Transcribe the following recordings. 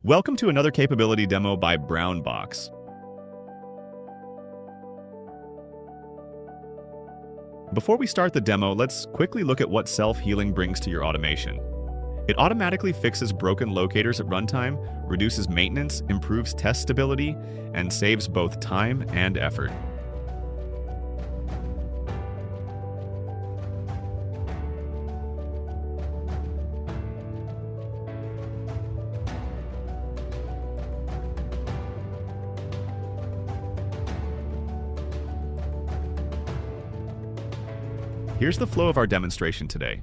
Welcome to another capability demo by Brownbox. Before we start the demo, let's quickly look at what self-healing brings to your automation. It automatically fixes broken locators at runtime, reduces maintenance, improves test stability, and saves both time and effort. Here's the flow of our demonstration today.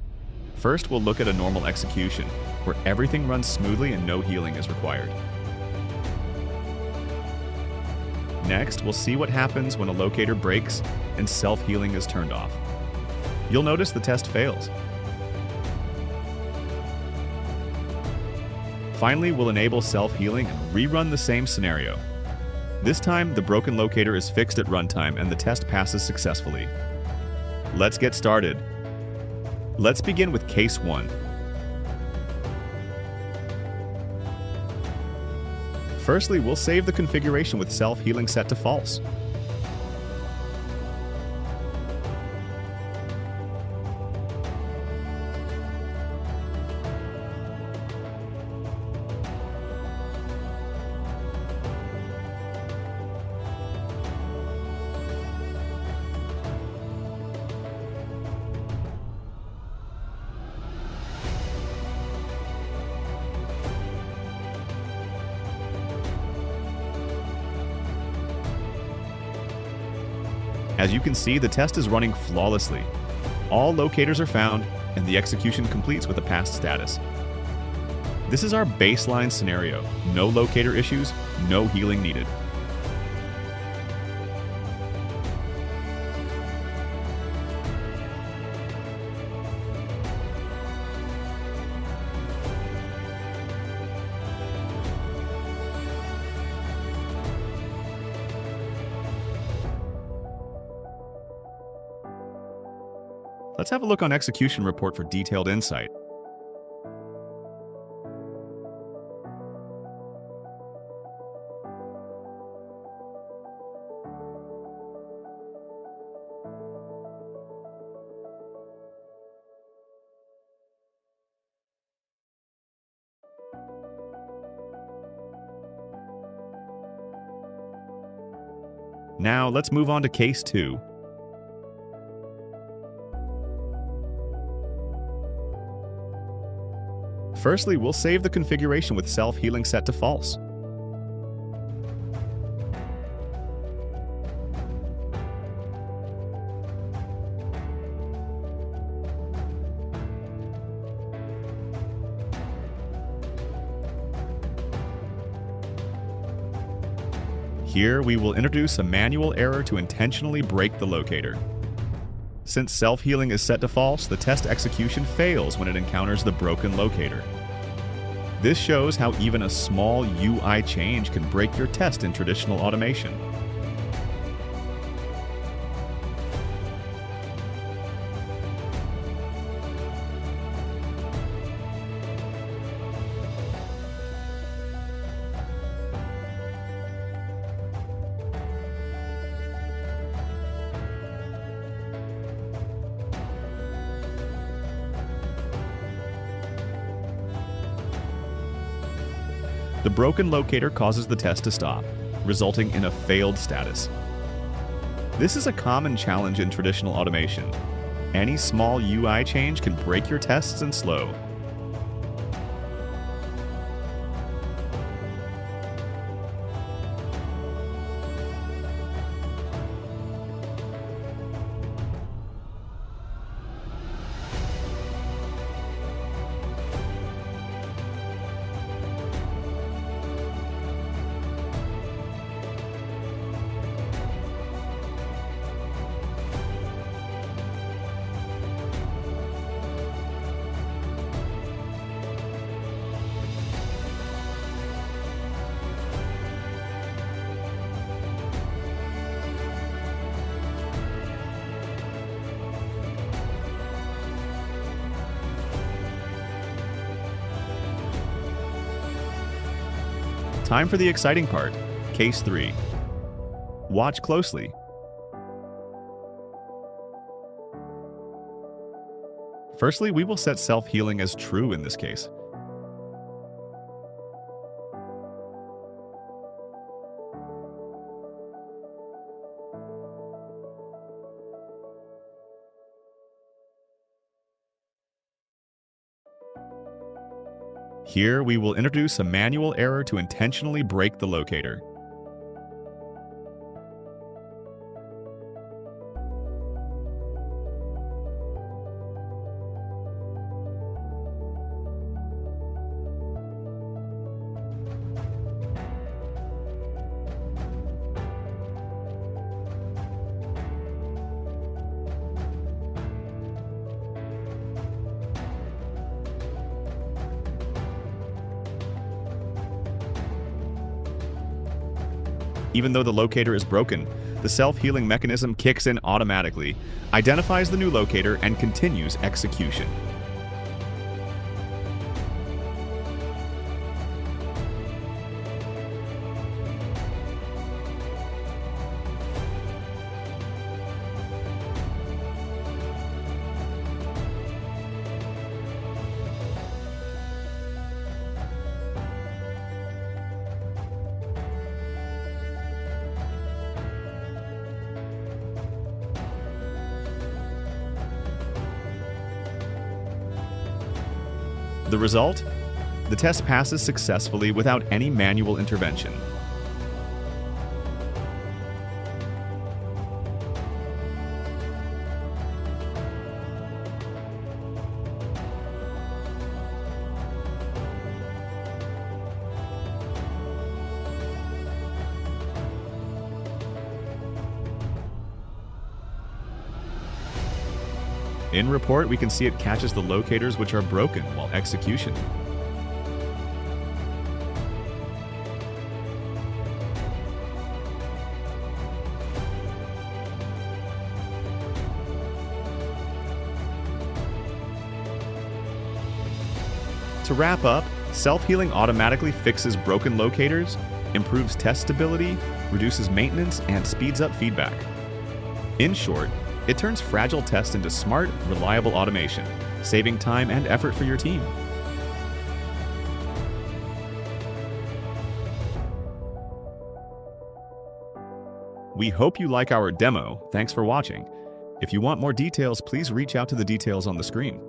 First, we'll look at a normal execution, where everything runs smoothly and no healing is required. Next, we'll see what happens when a locator breaks and self-healing is turned off. You'll notice the test fails. Finally, we'll enable self-healing and rerun the same scenario. This time, the broken locator is fixed at runtime and the test passes successfully. Let's get started. Let's begin with case 1. Firstly, we'll save the configuration with self-healing set to false. As you can see, the test is running flawlessly. All locators are found, and the execution completes with a passed status. This is our baseline scenario. No locator issues, no healing needed. Let's have a look on execution report for detailed insight. Now, let's move on to case 2. Firstly, we'll save the configuration with self-healing set to false. Here, we will introduce a manual error to intentionally break the locator. Since self-healing is set to false, the test execution fails when it encounters the broken locator. This shows how even a small UI change can break your test in traditional automation. The broken locator causes the test to stop, resulting in a failed status. This is a common challenge in traditional automation. Any small UI change can break your tests and slow. Time for the exciting part, Case 3. Watch closely. Firstly, we will set self-healing as true in this case. Here, we will introduce a manual error to intentionally break the locator. Even though the locator is broken, the self-healing mechanism kicks in automatically, identifies the new locator, and continues execution. The result? The test passes successfully without any manual intervention. In report, we can see it catches the locators which are broken while execution. To wrap up, self-healing automatically fixes broken locators, improves test stability, reduces maintenance, and speeds up feedback. In short, it turns fragile tests into smart, reliable automation, saving time and effort for your team. We hope you like our demo. Thanks for watching. If you want more details, please reach out to the details on the screen.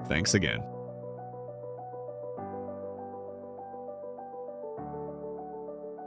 Thanks again.